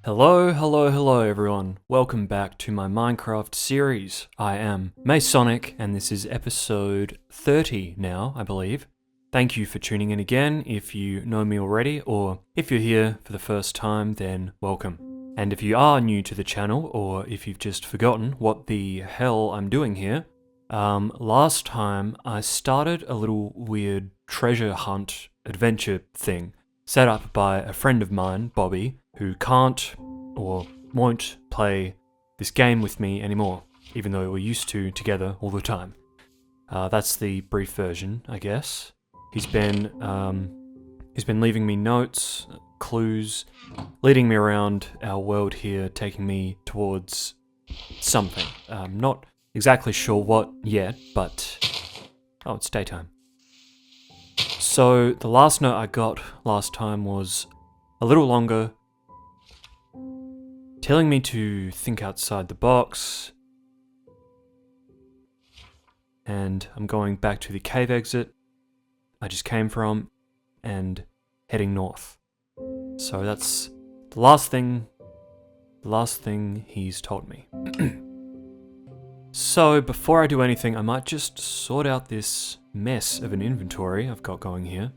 Hello everyone. Welcome back to my Minecraft series. I am Masonic and this is episode 30 now, I believe. Thank you for tuning in again if you know me already, or if you're here for the first time, then welcome. And if you are new to the channel, or if you've just forgotten what the hell I'm doing here, last time I started a little weird treasure hunt adventure thing set up by a friend of mine, Bobby, who can't or won't play this game with me anymore, even though we're used to together all the time. That's the brief version, I guess. He's been leaving me notes, clues, leading me around our world here, taking me towards something. Not exactly sure what yet, but oh, it's daytime. So the last note I got last time was a little longer, telling me to think outside the box, and I'm going back to the cave exit I just came from and heading north. So that's the last thing he's told me. So before I do anything, I might just sort out this mess of an inventory I've got going here.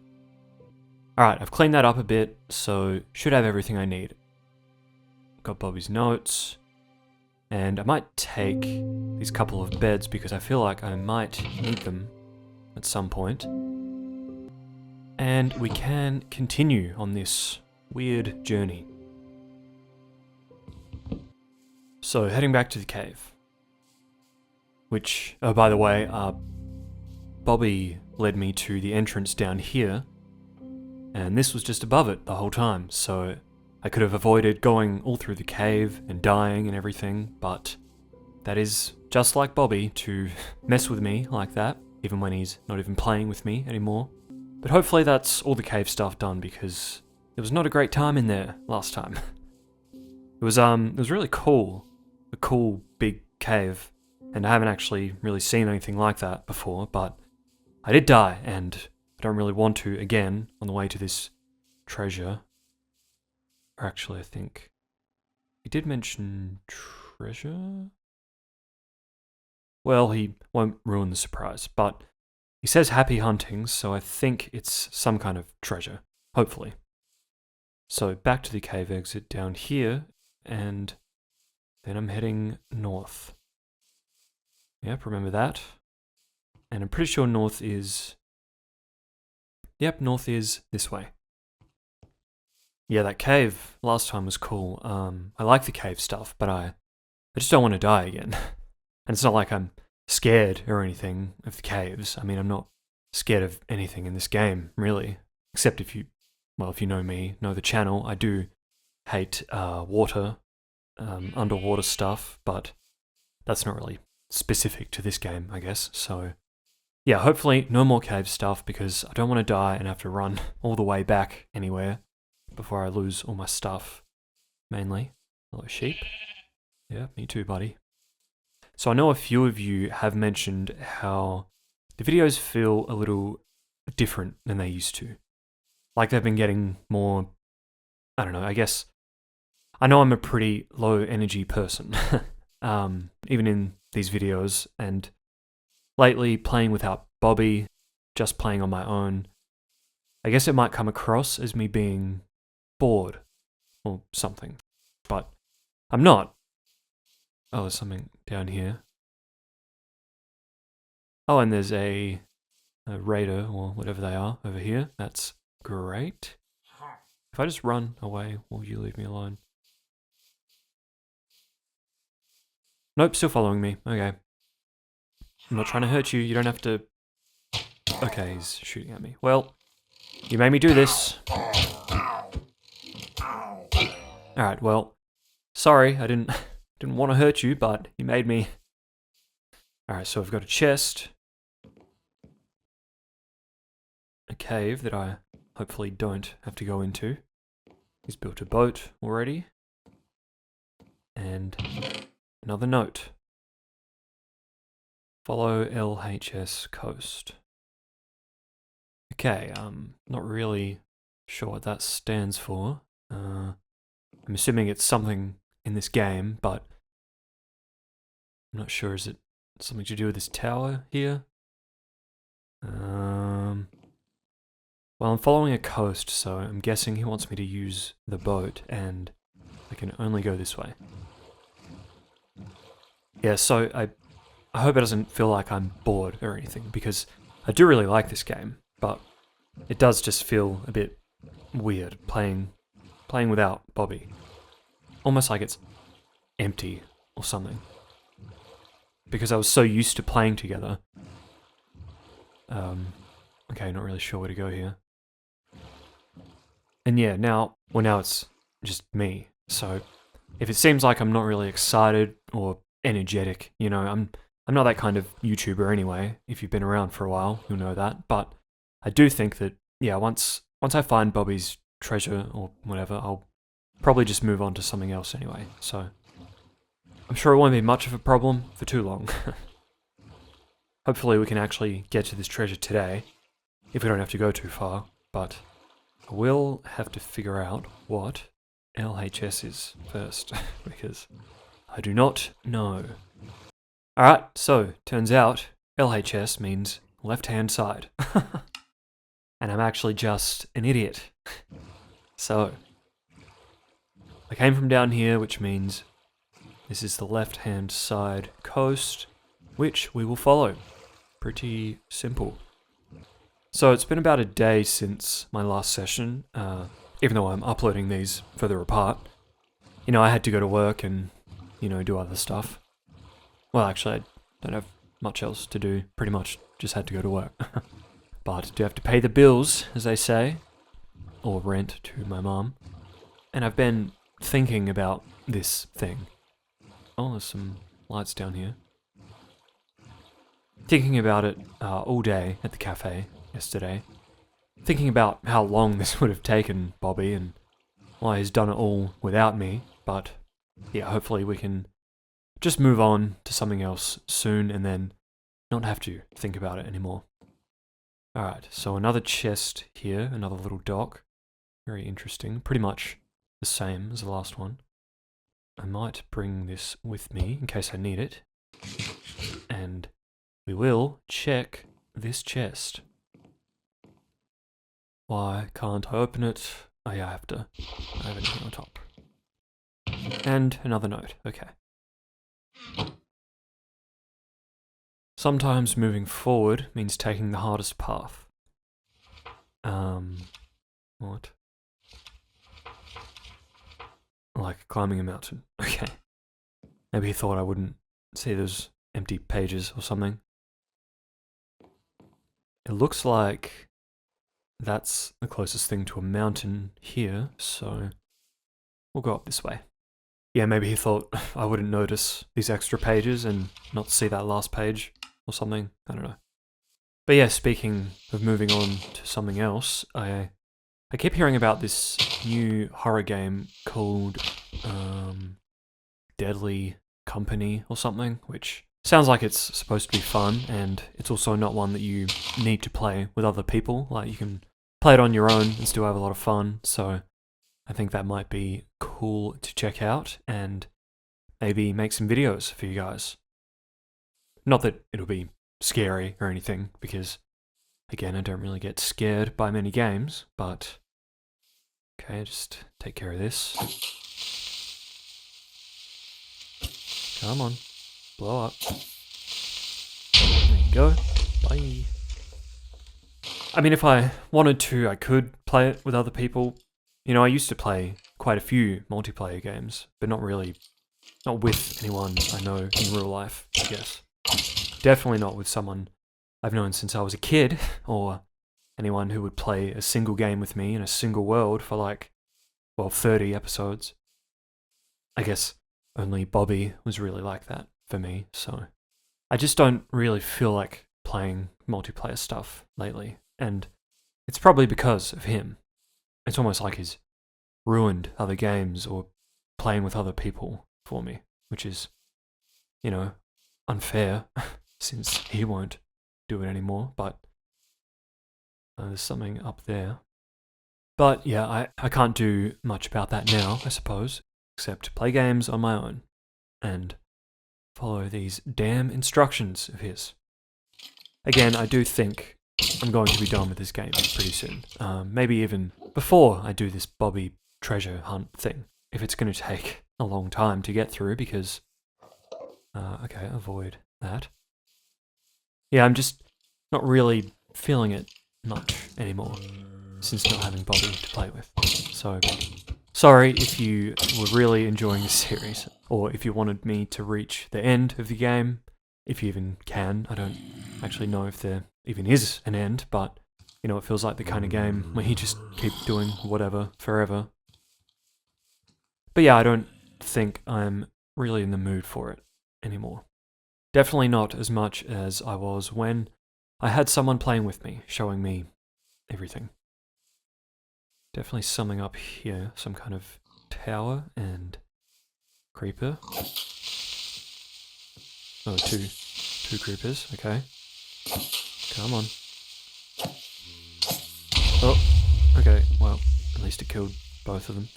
Alright, I've cleaned that up a bit, so should have everything I need. Got Bobby's notes, and I might take these couple of beds because I feel like I might need them at some point. And we can continue on this weird journey. So heading back to the cave. Which, oh by the way, Bobby led me to the entrance down here, and this was just above it the whole time, so I could have avoided going all through the cave and dying and everything, but that is just like Bobby to mess with me like that, even when he's not even playing with me anymore. But hopefully that's all the cave stuff done, because it was not a great time in there last time. It was really cool, a cool big cave, and I haven't actually really seen anything like that before, but I did die, and I don't really want to again on the way to this treasure. Or actually, I think he did mention treasure? Well, he won't ruin the surprise, but he says happy huntings, so I think it's some kind of treasure, hopefully. So back to the cave exit down here, and then I'm heading north. Yep, remember that. And I'm pretty sure north is... Yep, north is this way. Yeah, that cave last time was cool. I like the cave stuff, but I just don't want to die again. And it's not like I'm scared or anything of the caves. I mean, I'm not scared of anything in this game, really. Except if you know me, know the channel, I do hate water, underwater stuff, but that's not really specific to this game, I guess. So yeah, hopefully no more cave stuff, because I don't want to die and have to run all the way back anywhere before I lose all my stuff, mainly. Hello, sheep. Yeah, me too, buddy. So I know a few of you have mentioned how the videos feel a little different than they used to. Like they've been getting more, I don't know, I guess, I know I'm a pretty low energy person, even in these videos, and lately playing without Bobby, just playing on my own, I guess it might come across as me being bored or something, but I'm not. Oh, there's something down here. Oh, and there's a raider or whatever they are over here. That's great. If I just run away, will you leave me alone? Nope, still following me. Okay. I'm not trying to hurt you. You don't have to... Okay, he's shooting at me. Well, you made me do this. Alright, well, sorry, I didn't want to hurt you, but you made me. Alright, so I've got a chest. A cave that I hopefully don't have to go into. He's built a boat already. And another note. Follow LHS coast. Okay, not really sure what that stands for. I'm assuming it's something in this game, but I'm not sure. Is it something to do with this tower here? Well, I'm following a coast, so I'm guessing he wants me to use the boat, and I can only go this way. Yeah, so I hope it doesn't feel like I'm bored or anything, because I do really like this game, but it does just feel a bit weird playing without Bobby. Almost like it's empty or something. Because I was so used to playing together. Okay, not really sure where to go here. And yeah, now it's just me. So if it seems like I'm not really excited or energetic, you know, I'm not that kind of YouTuber anyway. If you've been around for a while, you'll know that. But I do think that, yeah, once I find Bobby's treasure or whatever, I'll probably just move on to something else anyway. So I'm sure it won't be much of a problem for too long. Hopefully we can actually get to this treasure today, if we don't have to go too far, but I will have to figure out what LHS is first, because I do not know. Alright, so, turns out, LHS means left-hand side. And I'm actually just an idiot. So, I came from down here, which means this is the left-hand side coast, which we will follow. Pretty simple. So it's been about a day since my last session, even though I'm uploading these further apart. You know, I had to go to work and, you know, do other stuff. Well, actually, I don't have much else to do. Pretty much just had to go to work. But do have to pay the bills, as they say, or rent to my mom. And I've been thinking about this thing. Oh, there's some lights down here. Thinking about it all day at the cafe yesterday. Thinking about how long this would have taken Bobby and why he's done it all without me. But yeah, hopefully we can just move on to something else soon and then not have to think about it anymore. Alright, so another chest here, another little dock. Very interesting. Pretty much the same as the last one. I might bring this with me in case I need it. And we will check this chest. Why can't I open it? Oh yeah, I have anything on top. And another note, okay. Sometimes moving forward means taking the hardest path. What? Like climbing a mountain, okay. Maybe he thought I wouldn't see those empty pages or something. It looks like that's the closest thing to a mountain here, so we'll go up this way. Yeah, maybe he thought I wouldn't notice these extra pages and not see that last page or something, I don't know. But yeah, speaking of moving on to something else, I keep hearing about this new horror game called Deadly Company or something, which sounds like it's supposed to be fun, and it's also not one that you need to play with other people. Like, you can play it on your own and still have a lot of fun, so I think that might be cool to check out, and maybe make some videos for you guys. Not that it'll be scary or anything, because, again, I don't really get scared by many games, but okay, just take care of this. Come on, blow up. There you go, bye. I mean, if I wanted to, I could play it with other people. You know, I used to play quite a few multiplayer games, but not with anyone I know in real life, I guess. Definitely not with someone I've known since I was a kid, or anyone who would play a single game with me in a single world for like, well, 30 episodes. I guess only Bobby was really like that for me, so I just don't really feel like playing multiplayer stuff lately, and it's probably because of him. It's almost like he's ruined other games or playing with other people for me, which is, you know, unfair, since he won't do it anymore, but there's something up there. But yeah, I can't do much about that now, I suppose, except play games on my own and follow these damn instructions of his. Again, I do think I'm going to be done with this game pretty soon. Maybe even before I do this Bobby treasure hunt thing, if it's going to take a long time to get through, because... okay, avoid that. Yeah, I'm just not really feeling it much anymore, since not having Bobby to play with. So, sorry if you were really enjoying this series, or if you wanted me to reach the end of the game, if you even can. I don't actually know if there even is an end, but, you know, it feels like the kind of game where you just keep doing whatever forever. But yeah, I don't think I'm really in the mood for it anymore. Definitely not as much as I was when I had someone playing with me, showing me everything. Definitely summing up here, some kind of tower and creeper. Oh, two creepers, okay. Come on. Oh, okay, well, at least it killed both of them.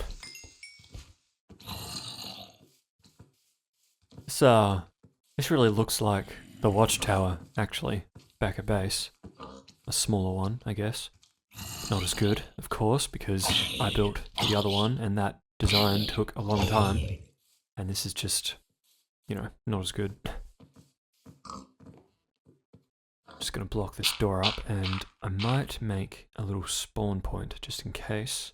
This really looks like the watchtower, actually, back at base. A smaller one, I guess. Not as good, of course, because I built the other one and that design took a long time. And this is just, you know, not as good. I'm just gonna block this door up and I might make a little spawn point just in case.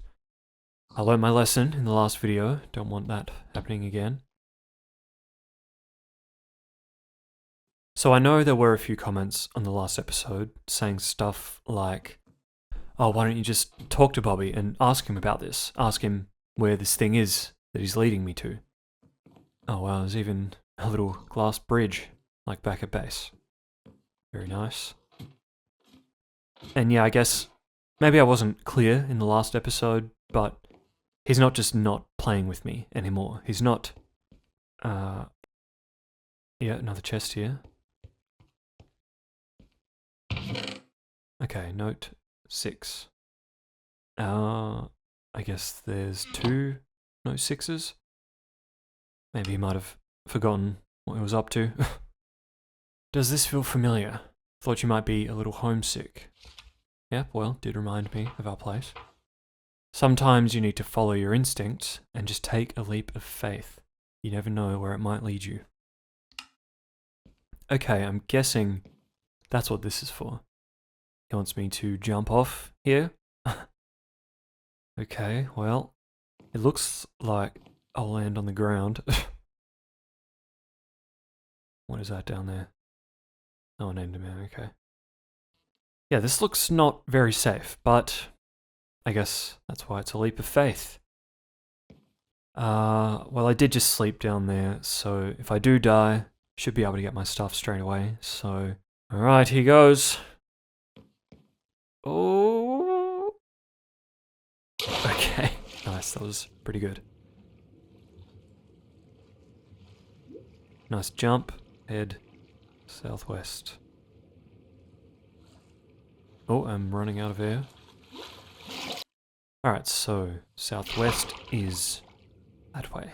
I learned my lesson in the last video, don't want that happening again. So I know there were a few comments on the last episode saying stuff like, oh, why don't you just talk to Bobby and ask him about this? Ask him where this thing is that he's leading me to. Oh wow, there's even a little glass bridge, like back at base. Very nice. And yeah, I guess maybe I wasn't clear in the last episode, but he's not just not playing with me anymore. He's not... yeah, another chest here. Okay, note 6. I guess there's 2 note 6s. Maybe he might have forgotten what he was up to. Does this feel familiar? Thought you might be a little homesick. Yep, well, did remind me of our place. Sometimes you need to follow your instincts and just take a leap of faith. You never know where it might lead you. Okay, I'm guessing that's what this is for. He wants me to jump off here. Okay, well, it looks like I'll land on the ground. What is that down there? Oh, an Enderman, okay. Yeah, this looks not very safe, but I guess that's why it's a leap of faith. Well, I did just sleep down there, so if I do die, should be able to get my stuff straight away, so... Alright, here goes. Oh! Okay, nice, that was pretty good. Nice jump, head southwest. Oh, I'm running out of air. Alright, so southwest is that way.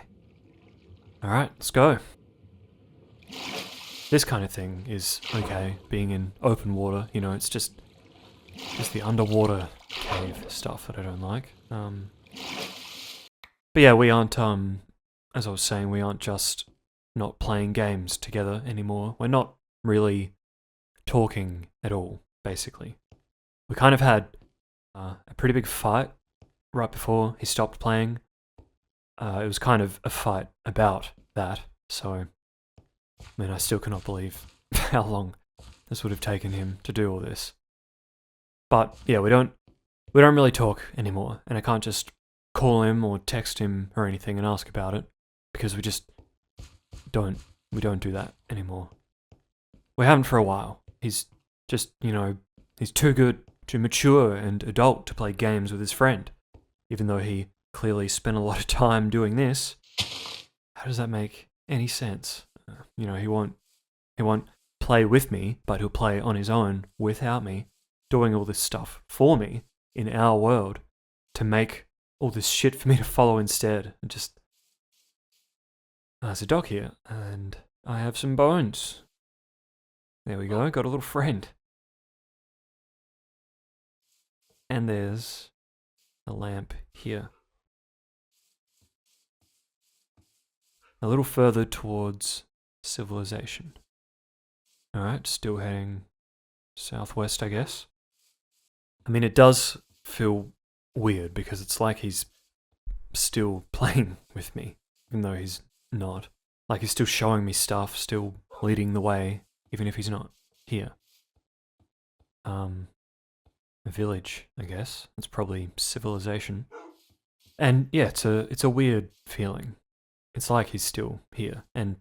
Alright, let's go. This kind of thing is okay, being in open water, you know, it's just the underwater cave stuff that I don't like. But yeah, we aren't, as I was saying, we aren't just not playing games together anymore. We're not really talking at all, basically. We kind of had a pretty big fight right before he stopped playing. It was kind of a fight about that, so... I mean, I still cannot believe how long this would have taken him to do all this. But yeah, we don't really talk anymore, and I can't just call him or text him or anything and ask about it, because we don't do that anymore. We haven't for a while. He's just, you know, he's too good, too mature and adult to play games with his friend, even though he clearly spent a lot of time doing this. How does that make any sense? You know, he won't play with me, but he'll play on his own without me, doing all this stuff for me in our world. to make all this shit for me to follow instead. Just, there's a dog here, and I have some bones. There we go, got a little friend. And there's a lamp here. A little further towards civilization. Alright, still heading southwest, I guess. I mean, it does feel weird because it's like he's still playing with me, even though he's not. Like he's still showing me stuff, still leading the way, even if he's not here. A village, I guess. It's probably civilization. And yeah, it's a weird feeling. It's like he's still here, and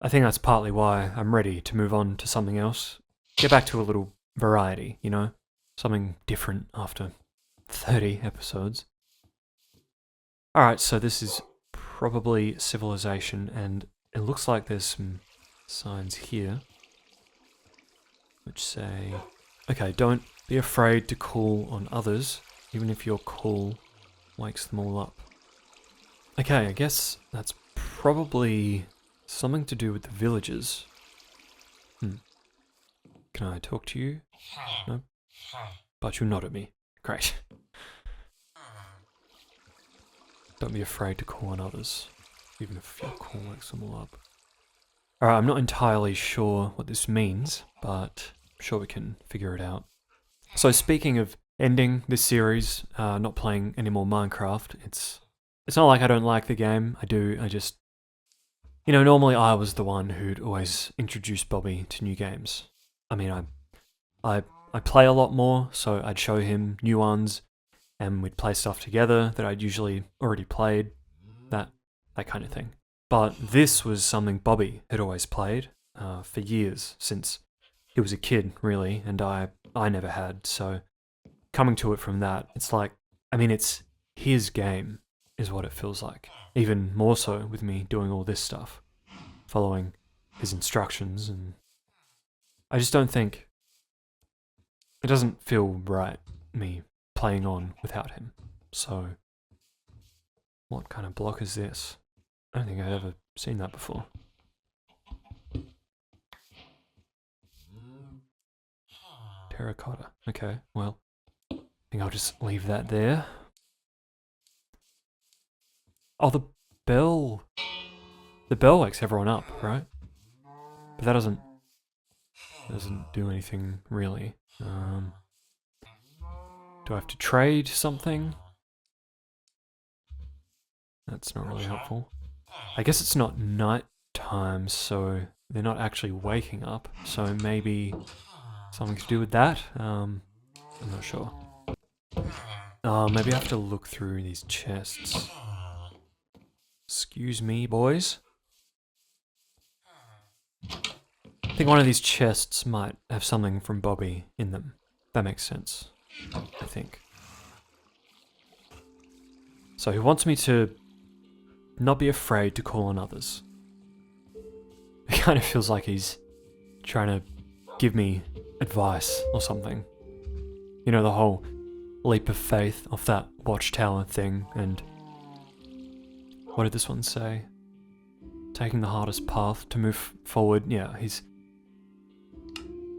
I think that's partly why I'm ready to move on to something else. Get back to a little variety, you know? Something different after 30 episodes. Alright, so this is probably civilization, and it looks like there's some signs here which say, okay, don't be afraid to call on others, even if your call wakes them all up. Okay, I guess that's probably something to do with the villagers. Can I talk to you? No? But you nod at me. Great. Don't be afraid to call on others, even if your call wakes them all up. Alright, I'm not entirely sure what this means, but I'm sure we can figure it out. So speaking of ending this series, not playing any more Minecraft, it's not like I don't like the game. I do, I just... You know, normally I was the one who'd always introduce Bobby to new games. I mean, I play a lot more, so I'd show him new ones, and we'd play stuff together that I'd usually already played, that kind of thing. But this was something Bobby had always played for years, since he was a kid, really, and I never had, so coming to it from that, it's like, I mean, it's his game, is what it feels like. Even more so with me doing all this stuff, following his instructions, and I just don't think, it doesn't feel right, me playing on without him. So, what kind of block is this? I don't think I've ever seen that before. Terracotta. Okay, well, I think I'll just leave that there. Oh, the bell. The bell wakes everyone up, right? But that doesn't do anything really. Do I have to trade something? That's not really helpful. I guess it's not night time, so they're not actually waking up, so maybe something to do with that? I'm not sure. Maybe I have to look through these chests. Excuse me, boys. I think one of these chests might have something from Bobby in them. That makes sense, I think. So he wants me to not be afraid to call on others. It kind of feels like he's trying to give me advice or something. You know, the whole leap of faith off that watchtower thing, and what did this one say? Taking the hardest path to move forward. Yeah,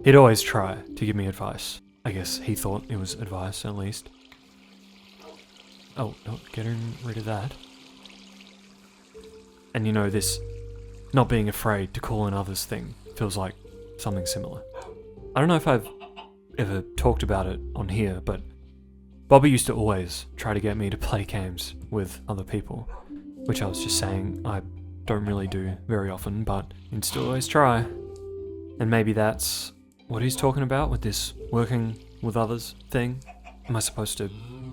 he'd always try to give me advice. I guess he thought it was advice, at least. Oh, not getting rid of that. And you know, this not being afraid to call on others thing feels like something similar. I don't know if I've ever talked about it on here, but Bobby used to always try to get me to play games with other people, which I was just saying I don't really do very often, but he'd still always try. And maybe that's what he's talking about with this working with others thing. Am I supposed to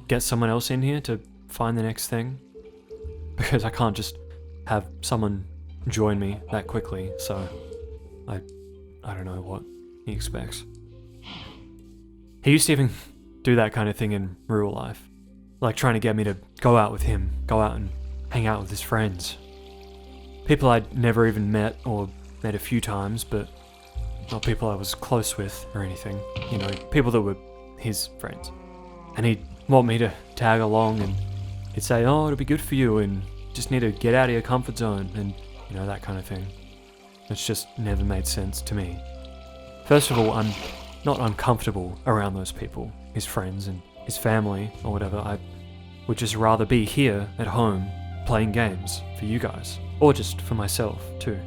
get someone else in here to find the next thing? Because I can't just have someone join me that quickly, so I don't know what he expects. He used to even do that kind of thing in real life. Like trying to get me to go out with him, go out and hang out with his friends. People I'd never even met or met a few times, but not people I was close with or anything. You know, people that were his friends. And he'd want me to tag along, and he'd say, oh, it'll be good for you, and just need to get out of your comfort zone, and you know, that kind of thing. It's just never made sense to me. First of all, I'm not uncomfortable around those people, his friends and his family or whatever. I would just rather be here at home playing games for you guys, or just for myself too.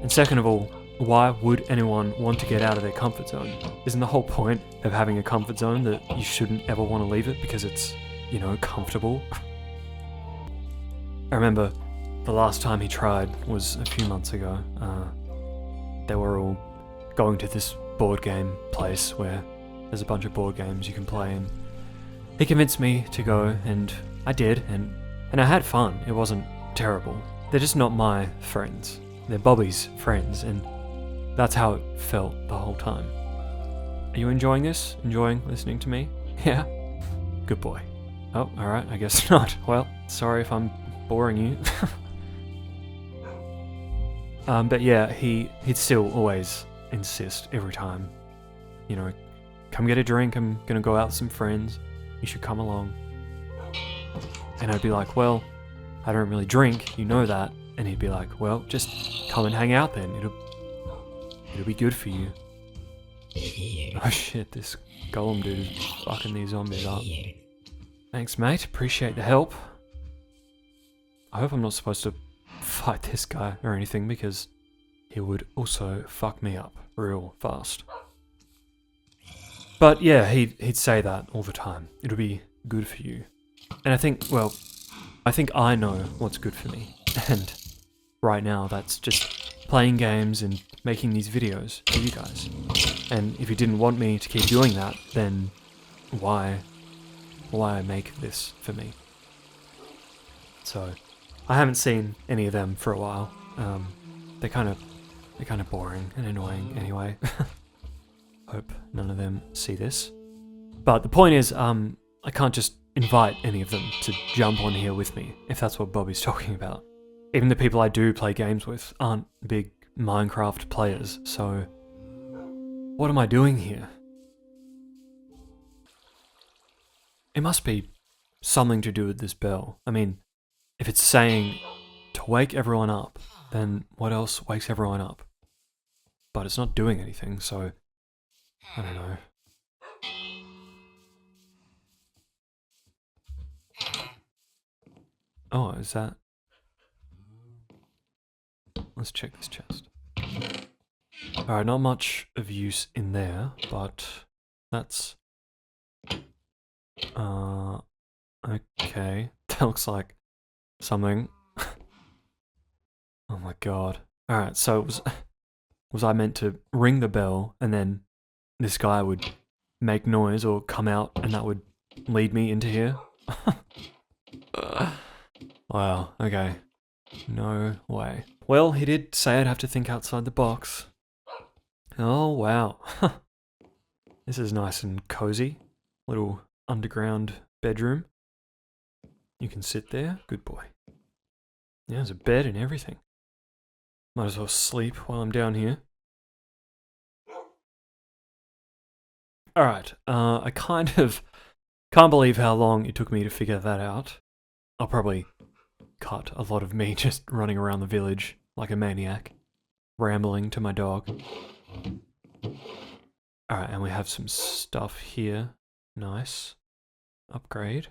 And second of all, why would anyone want to get out of their comfort zone? Isn't the whole point of having a comfort zone that you shouldn't ever want to leave it because it's, you know, comfortable? I remember the last time he tried was a few months ago. They were all going to this board game place where there's a bunch of board games you can play, and he convinced me to go, and I did, and I had fun. It wasn't terrible. They're just not my friends. They're Bobby's friends, and that's how it felt the whole time. Are you enjoying this? Enjoying listening to me? Yeah? Good boy. Oh, alright, I guess not. Well, sorry if I'm boring you. But yeah, he'd still always insist every time, you know, come get a drink, I'm gonna go out with some friends, you should come along. And I'd be like, well, I don't really drink, you know that. And he'd be like, well, just come and hang out then, it'll be good for you. Oh shit, this golem dude is fucking these zombies up. Thanks mate, appreciate the help. I hope I'm not supposed to fight this guy or anything, because he would also fuck me up real fast. But yeah, he'd say that all the time. It'll be good for you. And I think I know what's good for me. And right now that's just playing games and making these videos for you guys. And if you didn't want me to keep doing that, then why make this for me? So I haven't seen any of them for a while. They're kind of boring and annoying anyway. Hope none of them see this. But the point is, I can't just invite any of them to jump on here with me, if that's what Bobby's talking about. Even the people I do play games with aren't big Minecraft players, so what am I doing here? It must be something to do with this bell. I mean, if it's saying to wake everyone up, then what else wakes everyone up? But it's not doing anything, so I don't know. Oh, is that... Let's check this chest. Alright, not much of use in there, but that's... okay. That looks like something. Oh my god. Alright, so was I meant to ring the bell and then this guy would make noise or come out and that would lead me into here? Wow, okay. No way. Well, he did say I'd have to think outside the box. Oh wow. This is nice and cozy. Little underground bedroom. You can sit there. Good boy. Yeah, there's a bed and everything. Might as well sleep while I'm down here. Alright, I kind of can't believe how long it took me to figure that out. I'll probably cut a lot of me just running around the village like a maniac, rambling to my dog. Alright, and we have some stuff here. Nice. Upgrade.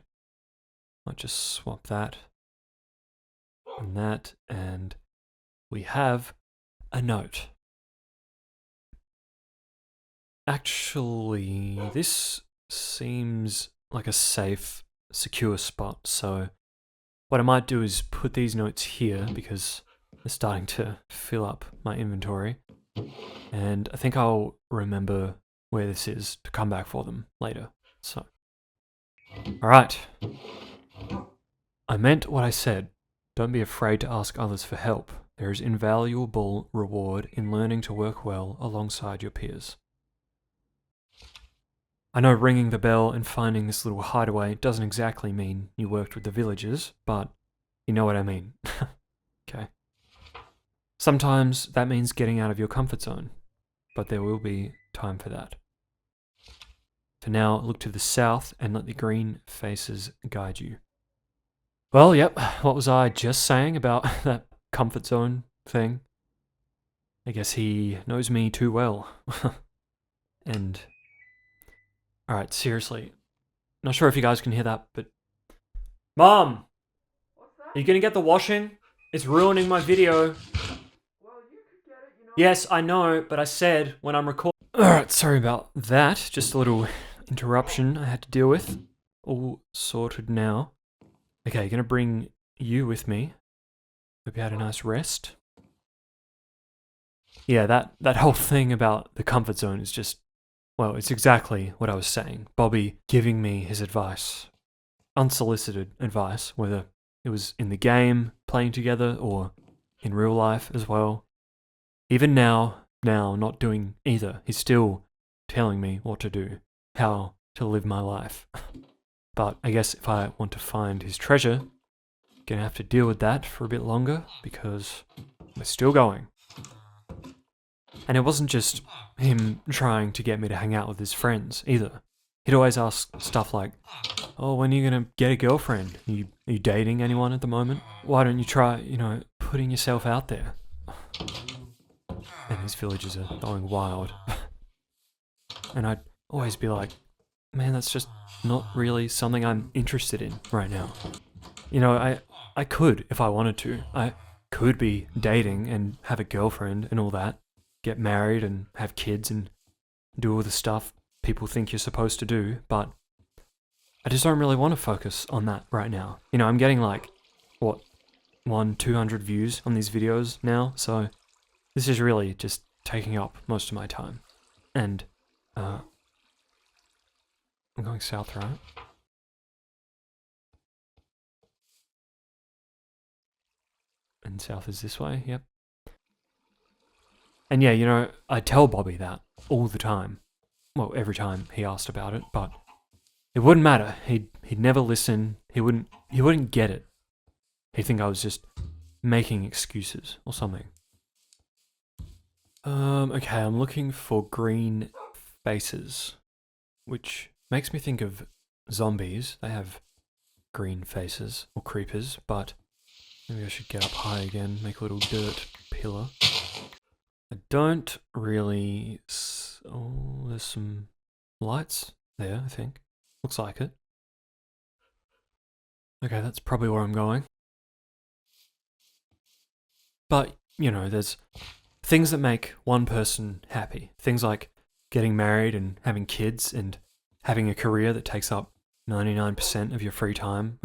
Might just swap that and that, and we have a note. Actually, this seems like a safe, secure spot, so what I might do is put these notes here because they're starting to fill up my inventory, and I think I'll remember where this is to come back for them later. So, alright. I meant what I said. Don't be afraid to ask others for help. There is invaluable reward in learning to work well alongside your peers. I know ringing the bell and finding this little hideaway doesn't exactly mean you worked with the villagers, but you know what I mean. Okay. Sometimes that means getting out of your comfort zone, but there will be time for that. If For now, look to the south and let the green faces guide you. Well, yep, what was I just saying about that comfort zone thing? I guess he knows me too well. And... Alright, seriously. Not sure if you guys can hear that, but... Mom! Are you gonna get the washing? It's ruining my video. Yes, I know, but I said when I'm recording... Alright, sorry about that. Just a little interruption I had to deal with. All sorted now. Okay, gonna bring you with me. Hope you had a nice rest. Yeah, that whole thing about the comfort zone is just... Well, it's exactly what I was saying. Bobby giving me his advice. Unsolicited advice, whether it was in the game, playing together, or in real life as well. Even now, not doing either. He's still telling me what to do, how to live my life. But I guess if I want to find his treasure, I'm gonna have to deal with that for a bit longer, because we're still going. And it wasn't just him trying to get me to hang out with his friends, either. He'd always ask stuff like, oh, when are you gonna get a girlfriend? Are you dating anyone at the moment? Why don't you try, putting yourself out there? And these villagers are going wild. And I'd always be like, man, that's just not really something I'm interested in right now. I could if I wanted to. I could be dating and have a girlfriend and all that. Get married and have kids and do all the stuff people think you're supposed to do, but I just don't really want to focus on that right now. I'm getting like, 200 views on these videos now, so this is really just taking up most of my time. And, I'm going south, right? And south is this way, yep. And yeah, I tell Bobby that all the time. Well, every time he asked about it, but it wouldn't matter. He'd never listen. He wouldn't get it. He'd think I was just making excuses or something. Okay, I'm looking for green faces, which makes me think of zombies. They have green faces, or creepers, but maybe I should get up high again, make a little dirt pillar. I don't really... Oh, there's some lights there, I think. Looks like it. Okay, that's probably where I'm going. But, there's things that make one person happy. Things like getting married and having kids and having a career that takes up 99% of your free time.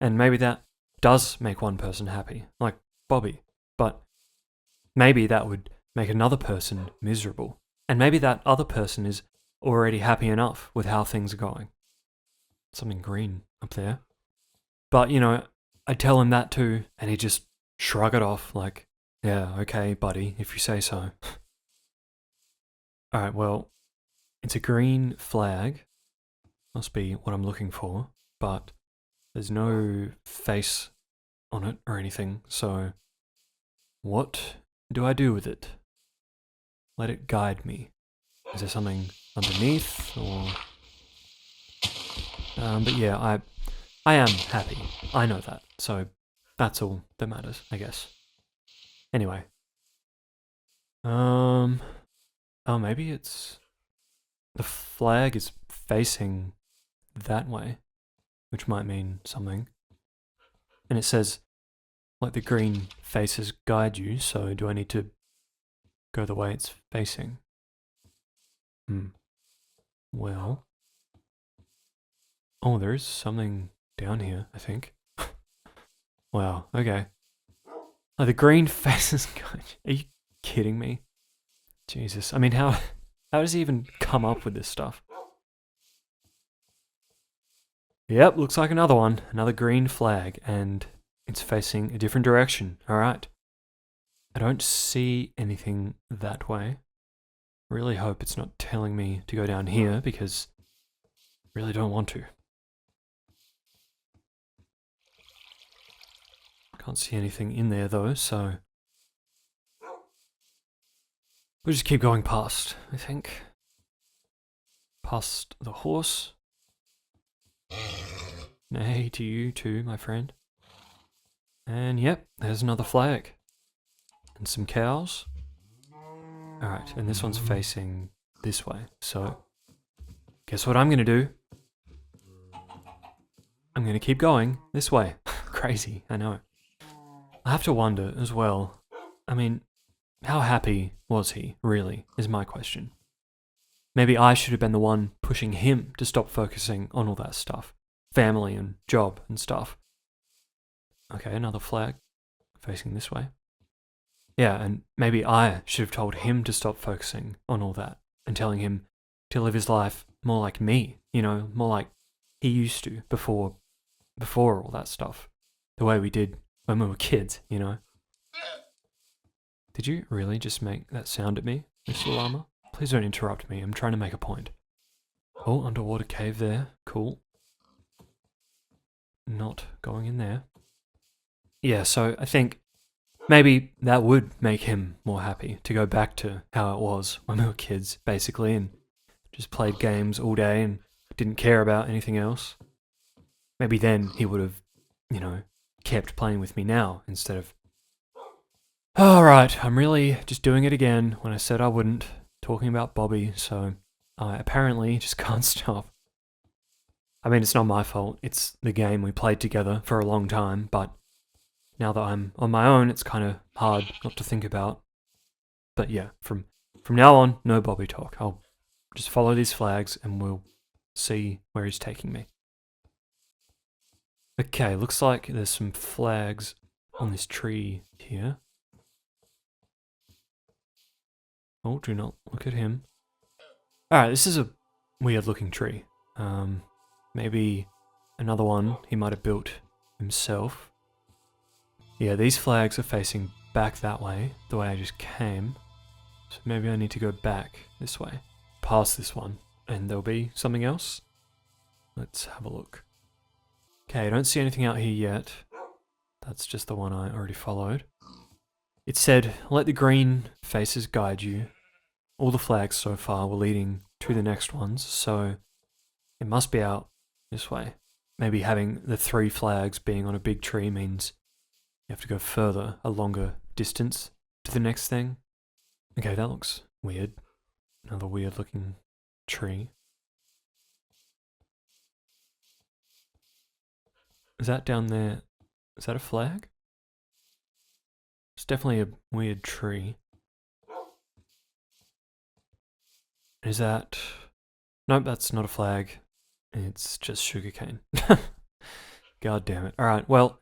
And maybe that does make one person happy, like Bobby. But maybe that would make another person miserable. And maybe that other person is already happy enough with how things are going. Something green up there. But, I tell him that too, and he just shrug it off like, yeah, okay, buddy, if you say so. Alright, well, it's a green flag. Must be what I'm looking for, but there's no face on it or anything, so what do I do with it? Let it guide me. Is there something underneath, or... but yeah, I am happy. I know that, so that's all that matters, I guess. Anyway. Oh, maybe it's... The flag is facing that way, which might mean something. And it says, let the green faces guide you, so do I need to go the way it's facing? Well... Oh, there's something down here, I think. Wow, okay. Oh, the green faces guide you. Are you kidding me? Jesus, I mean, how does he even come up with this stuff? Yep, looks like another one. Another green flag, and it's facing a different direction. Alright. I don't see anything that way. I really hope it's not telling me to go down here, because I really don't want to. Can't see anything in there though, so... We'll just keep going past, I think. past the horse. Nay to you too, my friend. And yep, there's another flag. And some cows. Alright, and this one's facing this way. So, guess what I'm going to do? I'm going to keep going this way. Crazy, I know. I have to wonder as well. I mean, how happy was he, really, is my question. Maybe I should have been the one pushing him to stop focusing on all that stuff. Family and job and stuff. Okay, another flag facing this way. Yeah, and maybe I should have told him to stop focusing on all that and telling him to live his life more like me, you know, more like he used to before all that stuff. The way we did when we were kids, you know. Did you really just make that sound at me, Mr. Llama? Please don't interrupt me, I'm trying to make a point. Oh, underwater cave there, cool. Not going in there. Yeah, so I think maybe that would make him more happy to go back to how it was when we were kids, basically, and just played games all day and didn't care about anything else. Maybe then he would have, you know, kept playing with me now instead of... Alright, I'm really just doing it again when I said I wouldn't, talking about Bobby, so I apparently just can't stop. I mean, it's not my fault, it's the game we played together for a long time, but now that I'm on my own, it's kind of hard not to think about. But yeah, from now on, no Bobby talk. I'll just follow these flags and we'll see where he's taking me. Okay, looks like there's some flags on this tree here. Oh, do not look at him. Alright, this is a weird looking tree. Maybe another one he might have built himself. Yeah, these flags are facing back that way, the way I just came. So maybe I need to go back this way, past this one, and there'll be something else. Let's have a look. Okay, I don't see anything out here yet. That's just the one I already followed. It said, let the green faces guide you. All the flags so far were leading to the next ones, so it must be out this way. Maybe having the 3 flags being on a big tree means you have to go further, a longer distance to the next thing. Okay, that looks weird. Another weird looking tree. Is that down there? Is that a flag? It's definitely a weird tree. Is that... Nope, that's not a flag. It's just sugarcane. God damn it. Alright, well,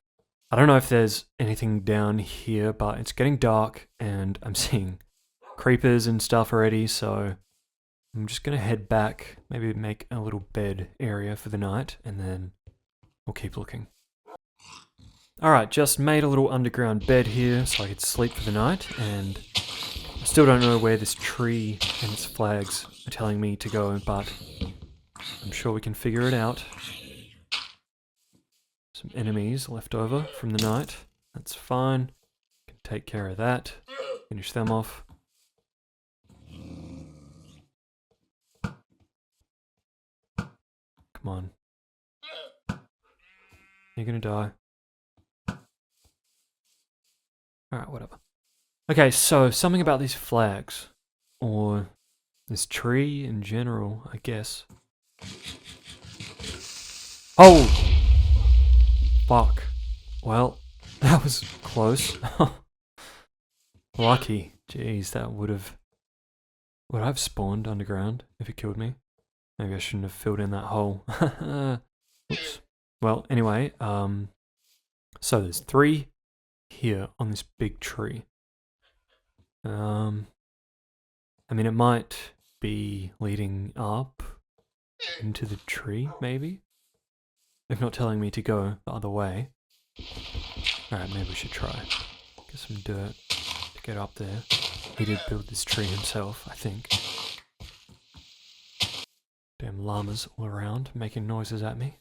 I don't know if there's anything down here, but it's getting dark and I'm seeing creepers and stuff already, so I'm just gonna head back, maybe make a little bed area for the night, and then we'll keep looking. Alright, just made a little underground bed here so I could sleep for the night, and I still don't know where this tree and its flags are telling me to go, but I'm sure we can figure it out. Some enemies left over from the night. That's fine. Can take care of that. Finish them off. Come on. You're gonna die. Alright, whatever. Okay, so something about these flags. Or this tree in general, I guess. Oh! Fuck. Well, that was close. Lucky. Jeez, that would have... Would I have spawned underground if it killed me? Maybe I shouldn't have filled in that hole. Oops. Well, anyway, so there's 3 here on this big tree. I mean, it might be leading up into the tree, maybe? If not telling me to go the other way. Alright, maybe we should try. Get some dirt to get up there. He did build this tree himself, I think. Damn llamas all around, making noises at me.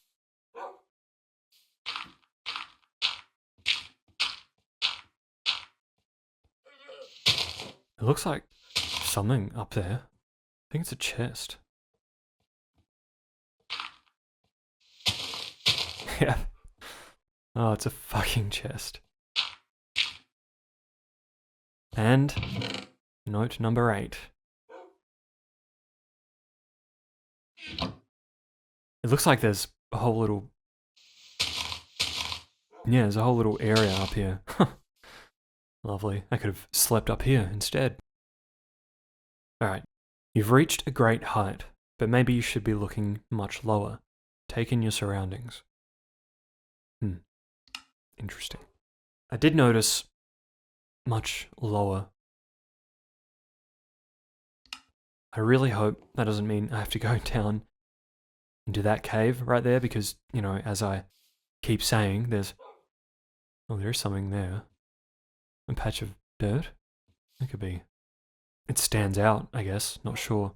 It looks like something up there. I think it's a chest. Yeah. Oh, it's a fucking chest. And note number 8. It looks like there's a whole little... Yeah, there's a whole little area up here. Lovely. I could have slept up here instead. Alright. You've reached a great height, but maybe you should be looking much lower. Take in your surroundings. Interesting. I did notice much lower. I really hope that doesn't mean I have to go down into that cave right there because, you know, as I keep saying, there's... Oh, there's something there. A patch of dirt? That could be... It stands out, I guess. Not sure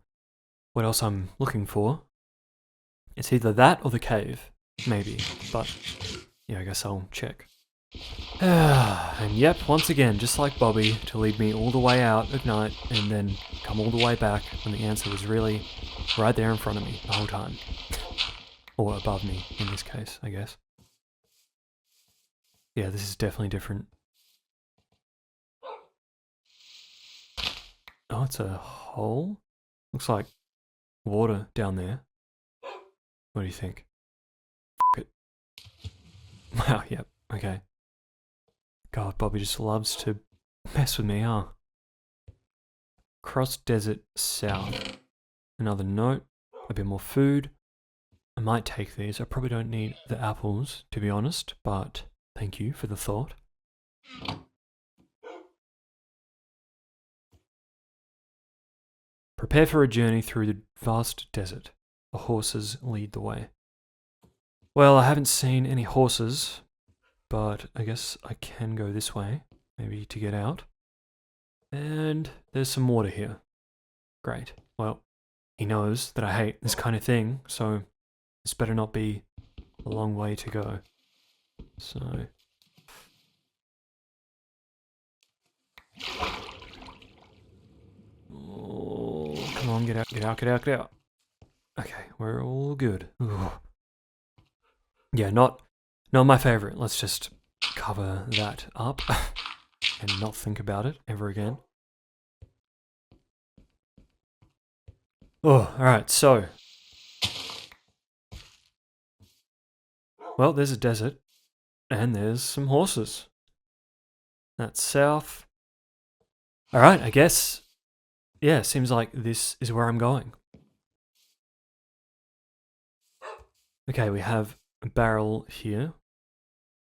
what else I'm looking for. It's either that or the cave. Maybe. But, yeah, I guess I'll check. And yep, once again, just like Bobby, to lead me all the way out at night and then come all the way back when the answer was really right there in front of me the whole time. Or above me, in this case, I guess. Yeah, this is definitely different. Oh, it's a hole? Looks like water down there. What do you think? F*** it. Wow, yep, okay. God, Bobby just loves to mess with me, huh? Cross desert south. Another note. A bit more food. I might take these. I probably don't need the apples, to be honest, but thank you for the thought. Prepare for a journey through the vast desert. The horses lead the way. Well, I haven't seen any horses, but I guess I can go this way, maybe to get out. And there's some water here. Great. Well, he knows that I hate this kind of thing, so this better not be a long way to go. So... Oh, come on, get out, get out, get out, get out. Okay, we're all good. Ooh. Yeah, not my favorite. Let's just cover that up and not think about it ever again. Oh, alright, so. Well, there's a desert and there's some horses. That's south. Alright, I guess. Yeah, seems like this is where I'm going. Okay, we have a barrel here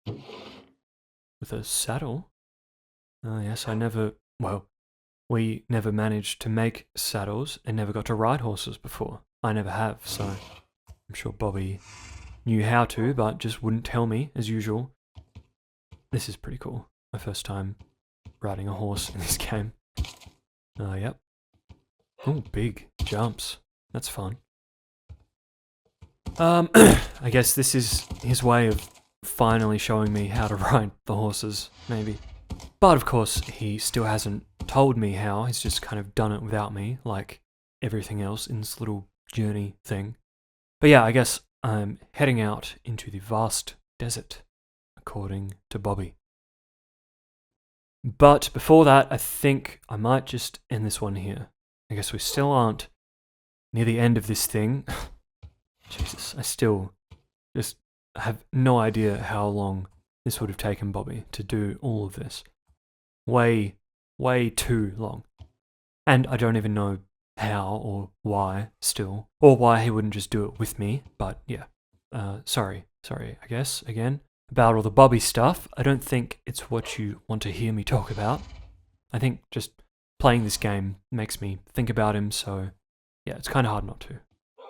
with a saddle. Oh yes, we never managed to make saddles and never got to ride horses before. I never have, so I'm sure Bobby knew how to, but just wouldn't tell me, as usual. This is pretty cool. My first time riding a horse in this game. Yep. Oh, big jumps. That's fun. I guess this is his way of finally showing me how to ride the horses, maybe. But of course, he still hasn't told me how, he's just kind of done it without me, like everything else in this little journey thing. But yeah, I guess I'm heading out into the vast desert, according to Bobby. But before that, I think I might just end this one here. I guess we still aren't near the end of this thing. Jesus, I still just have no idea how long this would have taken Bobby to do all of this. Way too long. And I don't even know how or why still, or why he wouldn't just do it with me, but yeah. Sorry, I guess, again, about all the Bobby stuff. I don't think it's what you want to hear me talk about. I think just playing this game makes me think about him, so yeah, it's kind of hard not to.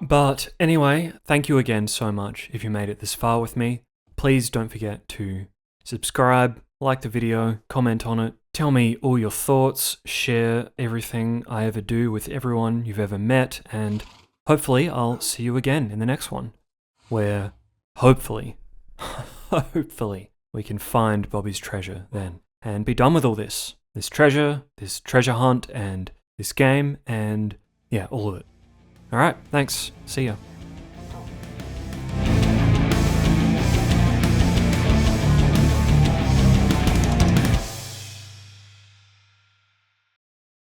But anyway, thank you again so much if you made it this far with me. Please don't forget to subscribe, like the video, comment on it, tell me all your thoughts, share everything I ever do with everyone you've ever met, and hopefully I'll see you again in the next one, where hopefully we can find Bobby's treasure then, and be done with all this treasure hunt, and this game, and yeah, all of it. Alright, thanks. See ya.